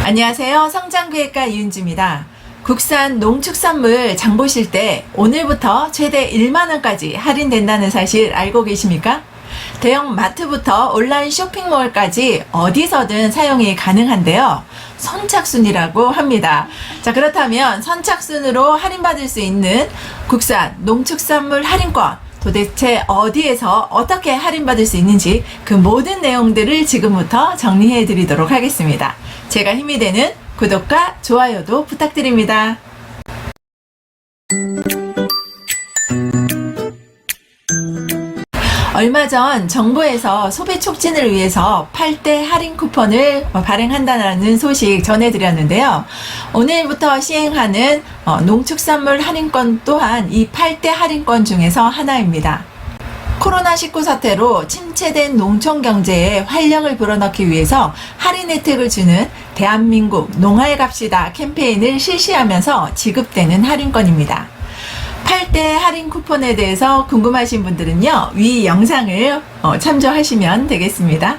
안녕하세요. 성장기획가 이은주입니다. 국산 농축산물 장 보실 때 오늘부터 최대 1만원까지 할인된다는 사실 알고 계십니까? 대형 마트부터 온라인 쇼핑몰까지 어디서든 사용이 가능한데요. 선착순이라고 합니다. 자, 그렇다면 선착순으로 할인받을 수 있는 국산 농축산물 할인권 도대체 어디에서 어떻게 할인받을 수 있는지 그 모든 내용들을 지금부터 정리해 드리도록 하겠습니다. 제가 힘이 되는 구독과 좋아요도 부탁드립니다. 얼마 전 정부에서 소비 촉진을 위해서 8대 할인 쿠폰을 발행한다는 소식 전해드렸는데요. 오늘부터 시행하는 농축산물 할인권 또한 이 8대 할인권 중에서 하나입니다. 코로나19 사태로 침체된 농촌 경제에 활력을 불어넣기 위해서 할인 혜택을 주는 대한민국 농할 갑시다 캠페인을 실시하면서 지급되는 할인권입니다. 8대 할인 쿠폰에 대해서 궁금하신 분들은요, 위 영상을 참조하시면 되겠습니다.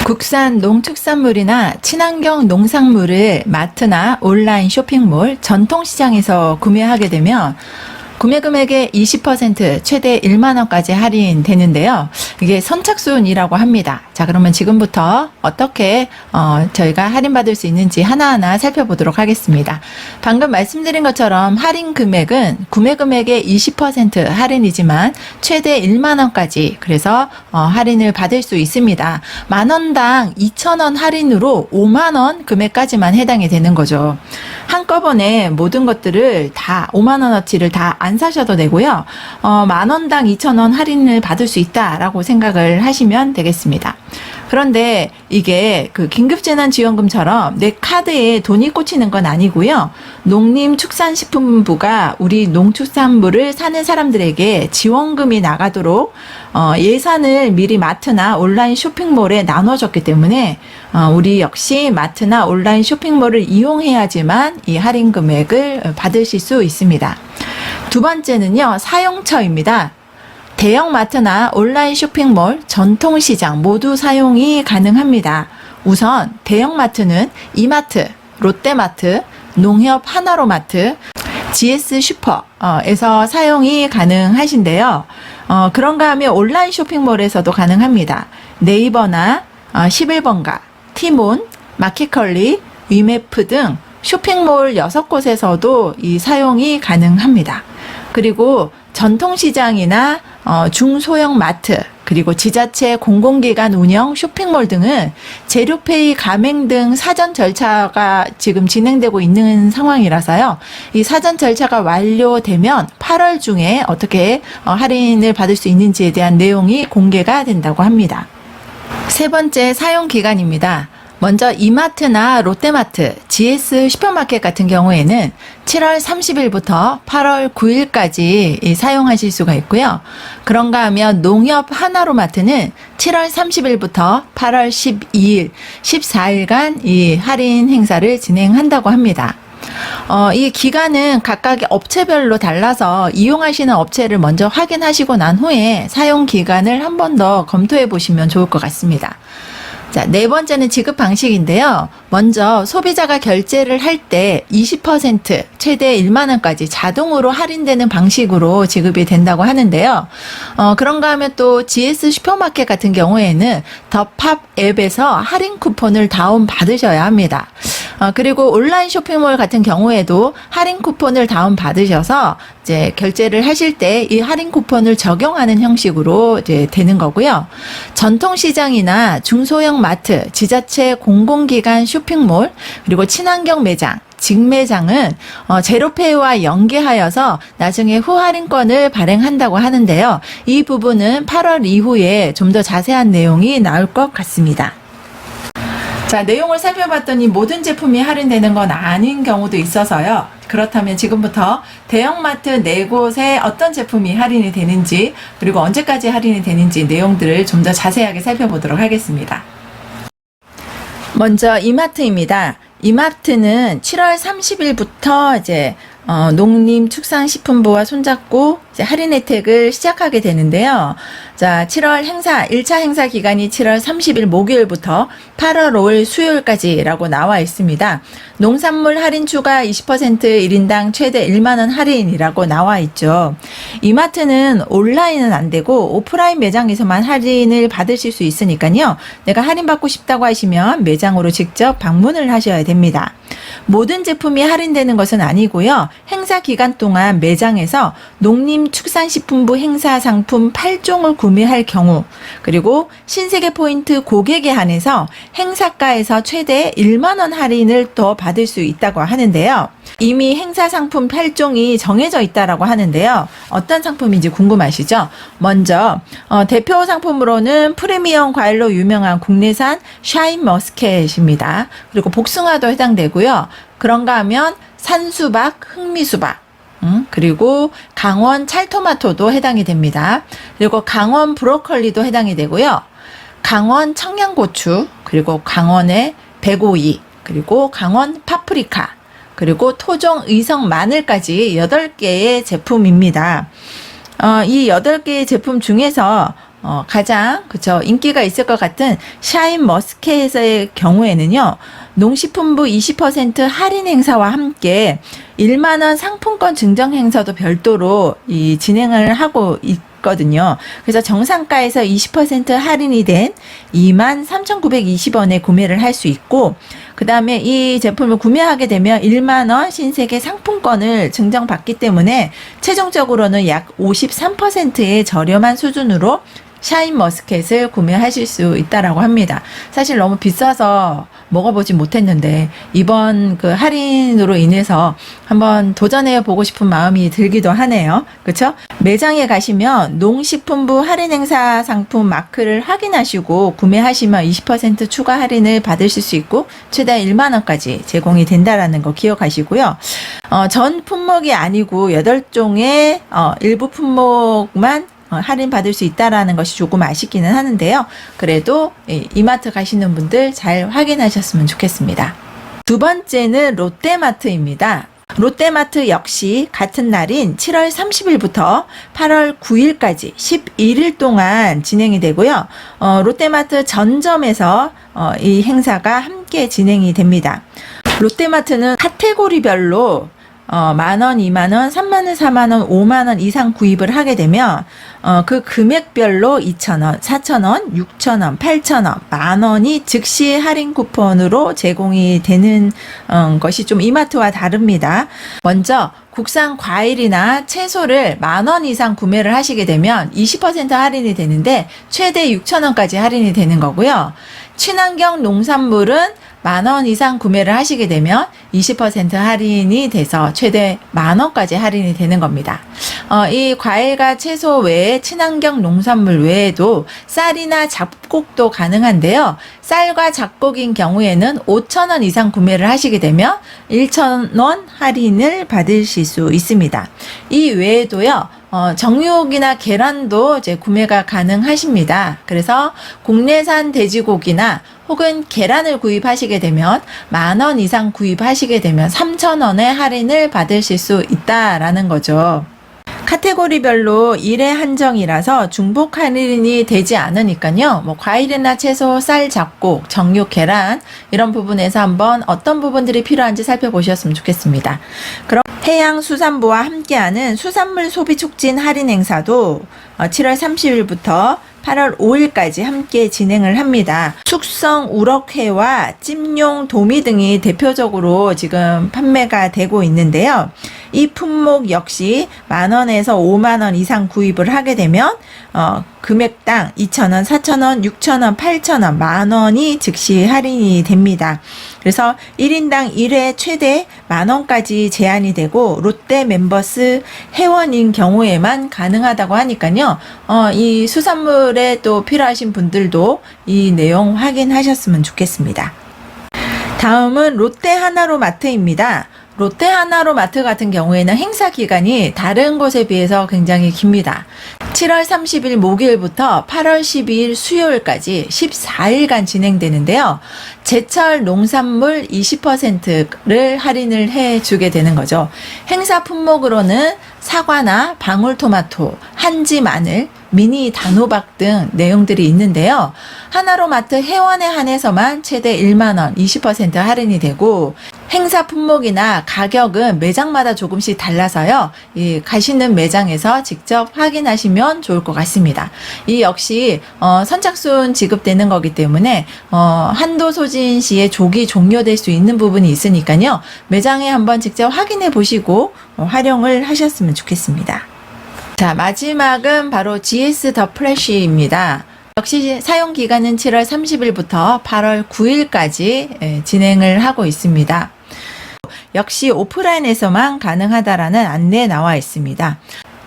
국산 농축산물이나 친환경 농산물을 마트나 온라인 쇼핑몰, 전통시장에서 구매하게 되면 구매 금액의 20% 최대 1만원까지 할인되는데요. 이게 선착순이라고 합니다. 자, 그러면 지금부터 어떻게 저희가 할인받을 수 있는지 하나하나 살펴보도록 하겠습니다. 방금 말씀드린 것처럼 할인 금액은 구매 금액의 20% 할인이지만 최대 1만원까지 그래서 할인을 받을 수 있습니다. 만원당 2,000원 할인으로 5만원 금액까지만 해당이 되는 거죠. 한꺼번에 모든 것들을 다 5만원어치를 다 안 사셔도 되고요. 만원당 2,000원 할인을 받을 수 있다라고 생각을 하시면 되겠습니다. 그런데 이게 그 긴급재난지원금처럼 내 카드에 돈이 꽂히는 건 아니고요. 농림축산식품부가 우리 농축산물을 사는 사람들에게 지원금이 나가도록 예산을 미리 마트나 온라인 쇼핑몰에 나눠줬기 때문에 우리 역시 마트나 온라인 쇼핑몰을 이용해야지만 이 할인 금액을 받으실 수 있습니다. 두 번째는요, 사용처입니다. 대형 마트나 온라인 쇼핑몰, 전통시장 모두 사용이 가능합니다. 우선 대형 마트는 이마트, 롯데마트, 농협 하나로마트, GS 슈퍼에서 사용이 가능하신데요. 그런가 하면 온라인 쇼핑몰에서도 가능합니다. 네이버나 11번가, 티몬, 마켓컬리, 위메프 등 쇼핑몰 6곳에서도 이 사용이 가능합니다. 그리고 전통시장이나 중소형 마트, 그리고 지자체 공공기관 운영 쇼핑몰 등은 재료페이 가맹 등 사전 절차가 지금 진행되고 있는 상황이라서요. 이 사전 절차가 완료되면 8월 중에 어떻게 할인을 받을 수 있는지에 대한 내용이 공개가 된다고 합니다. 세 번째 사용 기간입니다. 먼저 이마트나 롯데마트, GS 슈퍼마켓 같은 경우에는 7월 30일부터 8월 9일까지 사용하실 수가 있고요. 그런가 하면 농협 하나로마트는 7월 30일부터 8월 12일, 14일간 이 할인 행사를 진행한다고 합니다. 이 기간은 각각의 업체별로 달라서 이용하시는 업체를 먼저 확인하시고 난 후에 사용 기간을 한 번 더 검토해 보시면 좋을 것 같습니다. 자, 네 번째는 지급 방식인데요. 먼저 소비자가 결제를 할 때 20% 최대 1만원까지 자동으로 할인되는 방식으로 지급이 된다고 하는데요. 그런가 하면 또 GS 슈퍼마켓 같은 경우에는 더 팝 앱에서 할인 쿠폰을 다운 받으셔야 합니다. 그리고 온라인 쇼핑몰 같은 경우에도 할인 쿠폰을 다운 받으셔서 이제 결제를 하실 때 이 할인 쿠폰을 적용하는 형식으로 이제 되는 거고요. 전통시장이나 중소형 마트, 지자체 공공기관 쇼핑몰, 그리고 친환경 매장, 직매장은 제로페이와 연계하여서 나중에 후할인권을 발행한다고 하는데요. 이 부분은 8월 이후에 좀 더 자세한 내용이 나올 것 같습니다. 자, 내용을 살펴봤더니 모든 제품이 할인되는 건 아닌 경우도 있어서요. 그렇다면 지금부터 대형마트 4곳에 어떤 제품이 할인이 되는지, 그리고 언제까지 할인이 되는지 내용들을 좀 더 자세하게 살펴보도록 하겠습니다. 먼저 이마트입니다. 이마트는 7월 30일부터 이제 농림축산식품부와 손잡고 이제 할인 혜택을 시작하게 되는데요. 자, 7월 행사, 1차 행사 기간이 7월 30일 목요일부터 8월 5일 수요일까지라고 나와 있습니다. 농산물 할인 추가 20% 1인당 최대 1만원 할인이라고 나와 있죠. 이마트는 온라인은 안 되고 오프라인 매장에서만 할인을 받으실 수 있으니까요. 내가 할인받고 싶다고 하시면 매장으로 직접 방문을 하셔야 됩니다. 모든 제품이 할인되는 것은 아니고요. 행사 기간 동안 매장에서 농림축산식품부 행사 상품 8종을 구매할 경우, 그리고 신세계 포인트 고객에 한해서 행사가에서 최대 1만원 할인을 더 받을 수 있다고 하는데요. 이미 행사 상품 8종이 정해져 있다라고 하는데요. 어떤 상품인지 궁금하시죠? 먼저 대표 상품으로는 프리미엄 과일로 유명한 국내산 샤인머스켓입니다. 그리고 복숭아도 해당되고요. 그런가 하면 산수박, 흑미수박, 그리고 강원 찰토마토도 해당이 됩니다. 그리고 강원 브로콜리도 해당이 되고요. 강원 청양고추, 그리고 강원의 백오이, 그리고 강원 파프리카, 그리고 토종 의성 마늘까지 8개의 제품입니다. 이 8개의 제품 중에서 가장 인기가 있을 것 같은 샤인 머스켓의 경우에는요. 농식품부 20% 할인 행사와 함께 1만원 상품권 증정 행사도 별도로 진행을 하고 있거든요. 그래서 정상가에서 20% 할인이 된 23,920원에 구매를 할 수 있고, 그 다음에 이 제품을 구매하게 되면 1만원 신세계 상품권을 증정받기 때문에 최종적으로는 약 53%의 저렴한 수준으로 샤인머스켓을 구매하실 수 있다라고 합니다. 사실 너무 비싸서 먹어보지 못했는데 이번 그 할인으로 인해서 한번 도전해 보고 싶은 마음이 들기도 하네요. 그렇죠? 매장에 가시면 농식품부 할인 행사 상품 마크를 확인하시고 구매하시면 20% 추가 할인을 받으실 수 있고 최대 1만 원까지 제공이 된다라는 거 기억하시고요. 전 품목이 아니고 8종의 일부 품목만 할인 받을 수 있다라는 것이 조금 아쉽기는 하는데요. 그래도 이마트 가시는 분들 잘 확인하셨으면 좋겠습니다. 두 번째는 롯데마트입니다. 롯데마트 역시 같은 날인 7월 30일부터 8월 9일까지 11일 동안 진행이 되고요. 롯데마트 전점에서 이 행사가 함께 진행이 됩니다. 롯데마트는 카테고리별로 만원, 2만원, 3만원, 4만원, 5만원 이상 구입을 하게 되면 그 금액별로 2,000원, 4,000원, 6,000원, 8,000원, 만원이 즉시 할인 쿠폰으로 제공이 되는 것이 좀 이마트와 다릅니다. 먼저 국산 과일이나 채소를 10,000원 이상 구매를 하시게 되면 20% 할인이 되는데 최대 6,000원까지 할인이 되는 거고요. 친환경 농산물은 10,000원 이상 구매를 하시게 되면 20% 할인이 돼서 최대 10,000원까지 할인이 되는 겁니다. 이 과일과 채소 외에 친환경 농산물 외에도 쌀이나 잡곡도 가능한데요. 쌀과 잡곡인 경우에는 5,000원 이상 구매를 하시게 되면 1,000원 할인을 받으실 수 있습니다. 이 외에도요. 정육이나 계란도 이제 구매가 가능하십니다. 그래서 국내산 돼지고기나 혹은 계란을 구입하시게 되면 10,000원 이상 구입하시게 되면 3,000원의 할인을 받으실 수 있다라는 거죠. 카테고리별로 일회 한정이라서 중복 할인이 되지 않으니까요. 뭐 과일이나 채소, 쌀, 잡곡, 정육, 계란 이런 부분에서 한번 어떤 부분들이 필요한지 살펴보셨으면 좋겠습니다. 그럼 해양수산부와 함께하는 수산물 소비 촉진 할인 행사도 7월 30일부터 8월 5일까지 함께 진행을 합니다. 숙성 우럭회와 찜용 도미 등이 대표적으로 지금 판매가 되고 있는데요. 이 품목 역시 10,000원에서 50,000원 이상 구입을 하게 되면 금액당 2,000원, 4,000원, 6,000원, 8,000원, 만원이 즉시 할인이 됩니다. 그래서 1인당 1회 최대 10,000원까지 제한이 되고 롯데 멤버스 회원인 경우에만 가능하다고 하니까요. 이 수산물에 또 필요하신 분들도 이 내용 확인하셨으면 좋겠습니다. 다음은 롯데 하나로마트입니다. 롯데 하나로마트 같은 경우에는 행사 기간이 다른 곳에 비해서 굉장히 깁니다. 7월 30일 목요일부터 8월 12일 수요일까지 14일간 진행되는데요. 제철 농산물 20%를 할인을 해주게 되는 거죠. 행사 품목으로는 사과나 방울토마토, 한지 마늘, 미니 단호박 등 내용들이 있는데요. 하나로마트 회원에 한해서만 최대 1만원 20% 할인이 되고, 행사 품목이나 가격은 매장마다 조금씩 달라서요. 가시는 매장에서 직접 확인하시면 좋을 것 같습니다. 이 역시 선착순 지급되는 거기 때문에 한도 소진 시에 조기 종료될 수 있는 부분이 있으니까요. 매장에 한번 직접 확인해 보시고 활용을 하셨으면 좋겠습니다. 자, 마지막은 바로 GS 더 프레쉬입니다. 역시 사용 기간은 7월 30일부터 8월 9일까지 진행을 하고 있습니다. 역시 오프라인에서만 가능하다라는 안내에 나와 있습니다.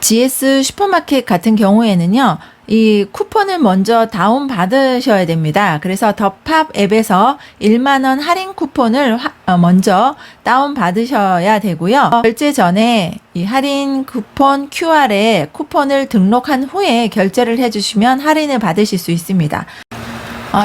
GS 슈퍼마켓 같은 경우에는요, 이 쿠폰을 먼저 다운 받으셔야 됩니다. 그래서 더팝 앱에서 1만원 할인 쿠폰을 먼저 다운 받으셔야 되고요. 결제 전에 이 할인 쿠폰 QR에 쿠폰을 등록한 후에 결제를 해주시면 할인을 받으실 수 있습니다.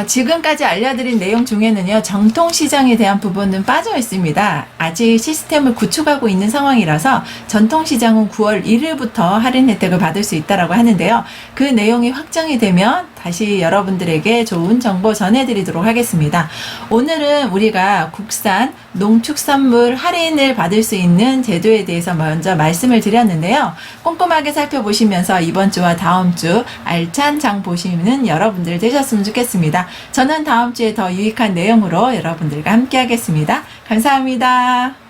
지금까지 알려드린 내용 중에는요, 전통시장에 대한 부분은 빠져 있습니다. 아직 시스템을 구축하고 있는 상황이라서 전통시장은 9월 1일부터 할인 혜택을 받을 수 있다고 하는데요. 그 내용이 확정이 되면 다시 여러분들에게 좋은 정보 전해드리도록 하겠습니다. 오늘은 우리가 국산 농축산물 할인을 받을 수 있는 제도에 대해서 먼저 말씀을 드렸는데요. 꼼꼼하게 살펴보시면서 이번 주와 다음 주 알찬 장 보시는 여러분들 되셨으면 좋겠습니다. 저는 다음 주에 더 유익한 내용으로 여러분들과 함께 하겠습니다. 감사합니다.